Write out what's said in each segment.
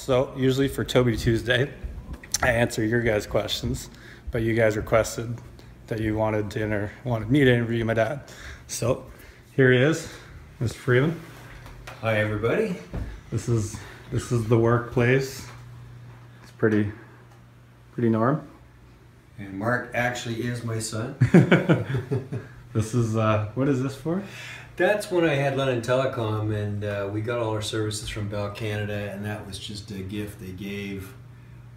So usually for Toby Tuesday, I answer your guys' questions, but you guys requested that you wanted me to interview my dad. So here he is, Mr. Freeman. Hi everybody. This is the workplace. It's pretty norm. And Mark actually is my son. This is what is this for? That's when I had London Telecom, and we got all our services from Bell Canada, and that was just a gift they gave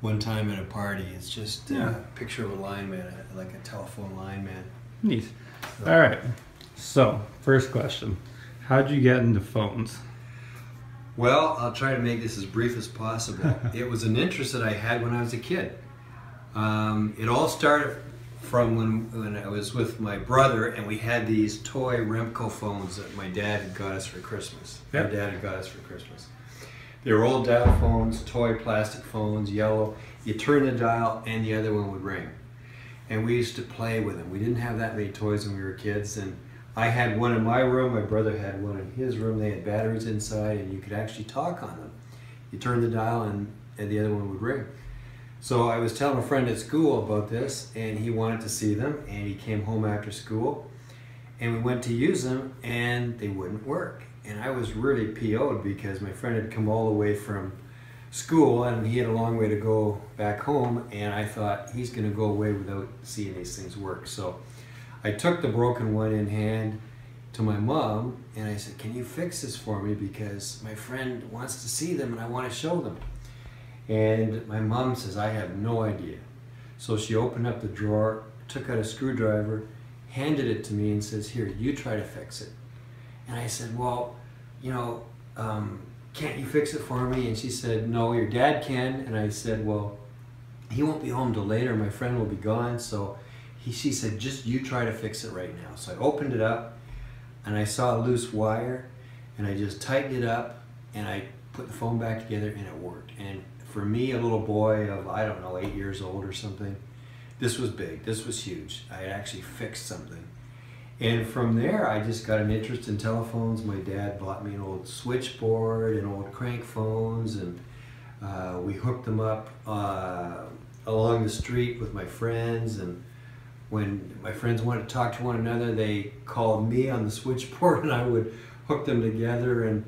one time at a party. It's just a picture of a lineman, like a telephone lineman. Neat. So. All right. So first question: how'd you get into phones? Well, I'll try to make this as brief as possible. It was an interest that I had when I was a kid. It all started from when I was with my brother, and we had these toy Remco phones that my dad had got us for Christmas. Yep. My dad had got us for Christmas. They were old dial phones, toy plastic phones, yellow. You turn the dial and the other one would ring. And we used to play with them. We didn't have that many toys when we were kids, and I had one in my room, my brother had one in his room. They had batteries inside, and you could actually talk on them. You turn the dial and the other one would ring. So I was telling a friend at school about this, and he wanted to see them, and he came home after school, and we went to use them, and they wouldn't work. And I was really PO'd because my friend had come all the way from school, and he had a long way to go back home, and I thought, he's gonna go away without seeing these things work. So I took the broken one in hand to my mom, and I said, can you fix this for me, because my friend wants to see them and I want to show them. And my mom says, I have no idea. So she opened up the drawer, took out a screwdriver, handed it to me and says, here, you try to fix it. And I said, well, you know, can't you fix it for me? And she said, no, your dad can. And I said, well, he won't be home till later, my friend will be gone. So she said, just you try to fix it right now. So I opened it up and I saw a loose wire, and I just tightened it up and I put the phone back together, and it worked. And for me, a little boy of, I don't know, 8 years old or something, this was big, this was huge. I had actually fixed something. And from there, I just got an interest in telephones. My dad bought me an old switchboard and old crank phones, and we hooked them up along the street with my friends. And when my friends wanted to talk to one another, they called me on the switchboard, and I would hook them together. And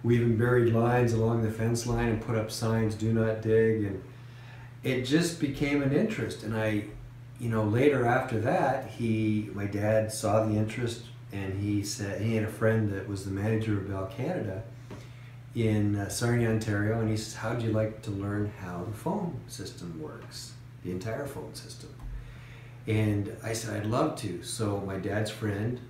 we even buried lines along the fence line and put up signs, do not dig, and it just became an interest. And later after that, my dad saw the interest, and he said, he had a friend that was the manager of Bell Canada in Sarnia, Ontario, and he says, how'd you like to learn how the phone system works, the entire phone system? And I said, I'd love to. So my dad's friend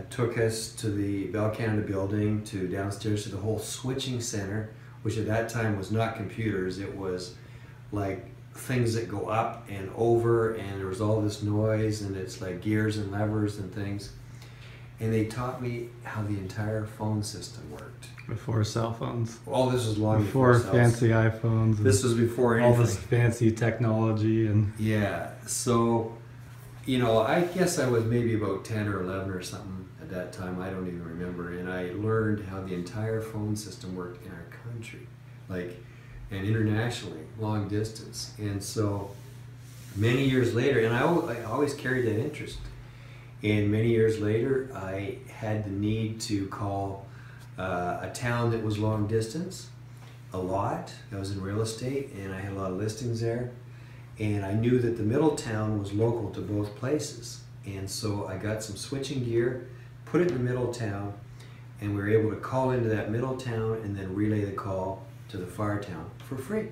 took us to the Bell Canada building, to downstairs to the whole switching center, which at that time was not computers. It was like things that go up and over, and there was all this noise, and it's like gears and levers and things. And they taught me how the entire phone system worked. Before cell phones. All this was long before fancy iPhones. This was before anything. All this fancy technology and. Yeah. So, I guess I was maybe about 10 or 11 or something at that time. I don't even remember. And I learned how the entire phone system worked in our country, and internationally, long distance. And so many years later, and I always carried that interest. And many years later, I had the need to call a town that was long distance a lot. I was in real estate, and I had a lot of listings there. And I knew that the middle town was local to both places. And so I got some switching gear, put it in the middle town, and we were able to call into that middle town and then relay the call to the far town for free.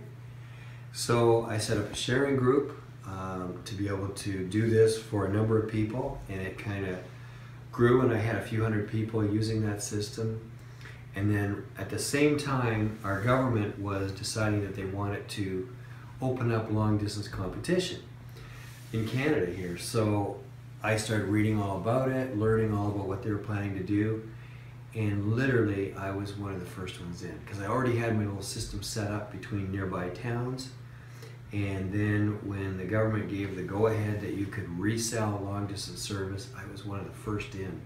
So I set up a sharing group to be able to do this for a number of people, and it kind of grew, and I had a few hundred people using that system. And then at the same time, our government was deciding that they wanted to open up long distance competition in Canada here. So I started reading all about it, learning all about what they were planning to do, and literally I was one of the first ones in, because I already had my little system set up between nearby towns. And then when the government gave the go-ahead that you could resell long distance service, I was one of the first in.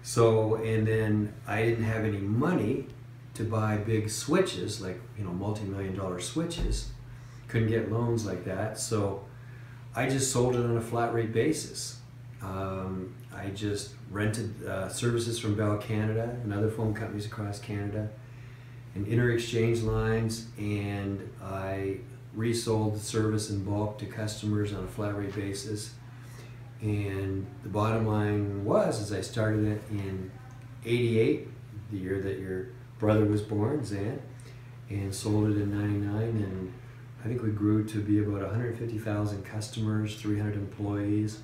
So, and then I didn't have any money to buy big switches, like, you know, multi-million-dollar switches. Couldn't get loans like that, so I just sold it on a flat rate basis. I just rented services from Bell Canada and other phone companies across Canada and inter-exchange lines, and I resold the service in bulk to customers on a flat rate basis. And the bottom line was, as I started it in '88, the year that your brother was born, Zan, and sold it in '99, and I think we grew to be about 150,000 customers, 300 employees,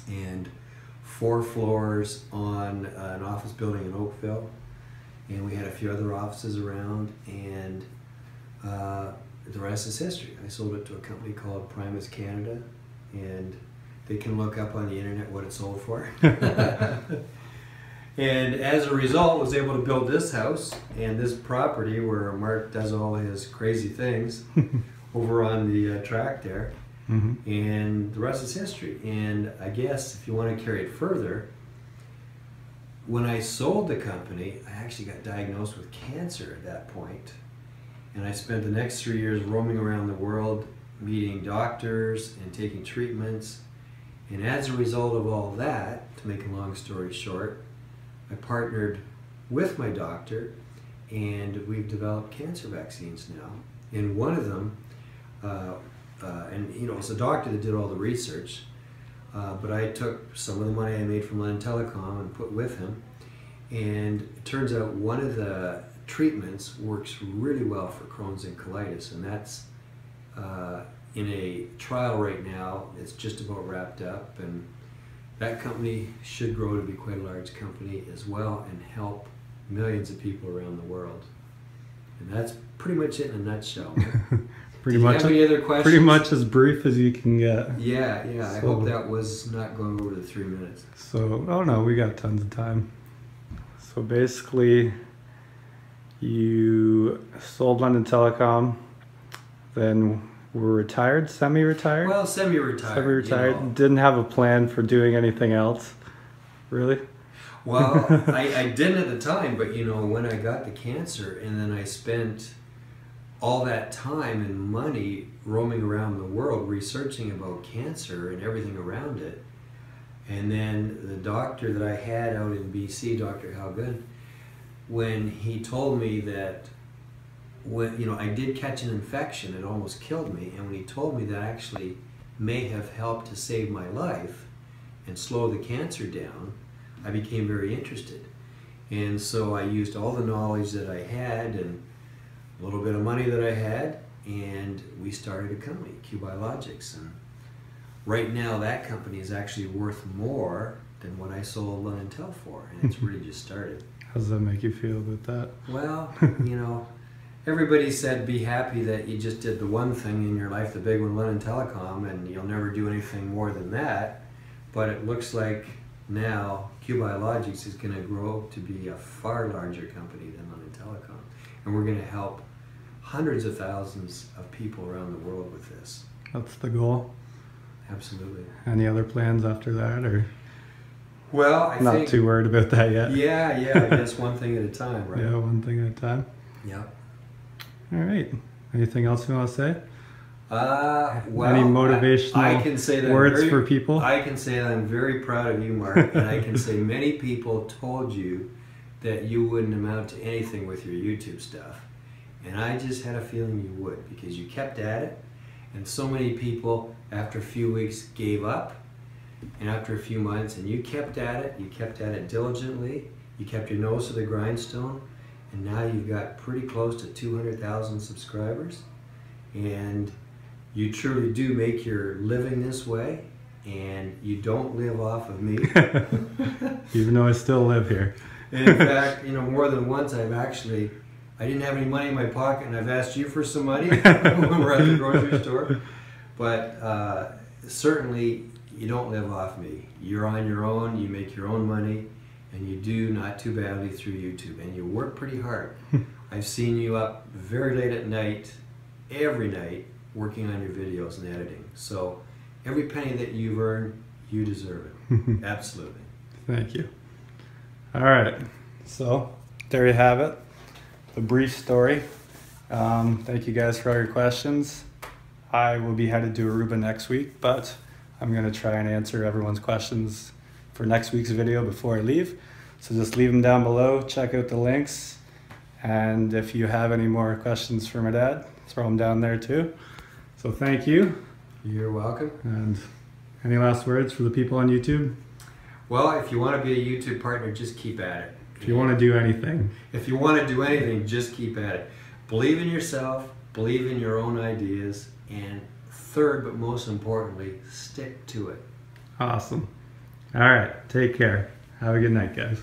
and 4 floors on an office building in Oakville. And we had a few other offices around, and the rest is history. I sold it to a company called Primus Canada, and they can look up on the internet what it sold for. And as a result, was able to build this house and this property where Mark does all his crazy things over on the track there. Mm-hmm. And the rest is history. And I guess if you want to carry it further, when I sold the company, I actually got diagnosed with cancer at that point. And I spent the next 3 years roaming around the world, meeting doctors and taking treatments. And as a result of all that, to make a long story short, I partnered with my doctor, and we've developed cancer vaccines now. And one of them, and you know, it's a doctor that did all the research, but I took some of the money I made from Telecom and put with him, and it turns out one of the treatments works really well for Crohn's and colitis, and that's in a trial right now. It's just about wrapped up, and that company should grow to be quite a large company as well and help millions of people around the world. And that's pretty much it in a nutshell. Pretty much. Have any other questions? Pretty much as brief as you can get. Yeah, yeah. I hope that was not going over the 3 minutes. So, oh no, we got tons of time. So basically, you sold London Telecom, then were retired, semi-retired? Well, semi-retired. Semi-retired. You know. Didn't have a plan for doing anything else, really? Well, I didn't at the time, but you know, when I got the cancer, and then I spent all that time and money roaming around the world researching about cancer and everything around it. And then the doctor that I had out in BC, Dr. Halgun, when he told me that when, you know, I did catch an infection, it almost killed me, and when he told me that actually may have helped to save my life and slow the cancer down, I became very interested. And so I used all the knowledge that I had and a little bit of money that I had, and we started a company, Q Biologics. And right now that company is actually worth more than what I sold London Tel for, and it's really just started. How does that make you feel about that? Well, you know, everybody said be happy that you just did the one thing in your life, the big one, London Telecom, and you'll never do anything more than that. But it looks like now Q Biologics is going to grow to be a far larger company than London Telecom. And we're going to help hundreds of thousands of people around the world with this. That's the goal? Absolutely. Any other plans after that, or? Well, I not think, too worried about that yet. Yeah, I guess one thing at a time, right? Yeah, one thing at a time. Yeah. All right. Anything else you want to say? Well, any motivational I can say that words for people? I can say that I'm very proud of you, Mark, and I can say many people told you that you wouldn't amount to anything with your YouTube stuff. And I just had a feeling you would, because you kept at it, and so many people after a few weeks gave up, and after a few months, and you kept at it diligently, you kept your nose to the grindstone, and now you've got pretty close to 200,000 subscribers, and you truly do make your living this way, and you don't live off of me. Even though I still live here. And in fact, you know, more than once I didn't have any money in my pocket, and I've asked you for some money when we're at the grocery store. But certainly, you don't live off me. You're on your own, you make your own money, and you do not too badly through YouTube, and you work pretty hard. I've seen you up very late at night, every night, working on your videos and editing. So every penny that you've earned, you deserve it. Absolutely. Thank you. All right. So there you have it. the brief story. Thank you guys for all your questions. I will be headed to Aruba next week, but I'm going to try and answer everyone's questions for next week's video before I leave. So just leave them down below, check out the links, and if you have any more questions for my dad, throw them down there too. So thank you. You're welcome. And any last words for the people on YouTube? Well, if you want to be a YouTube partner, just keep at it. If you want to do anything. If you want to do anything, just keep at it. Believe in yourself, believe in your own ideas, and third, but most importantly, stick to it. Awesome. All right, take care. Have a good night, guys.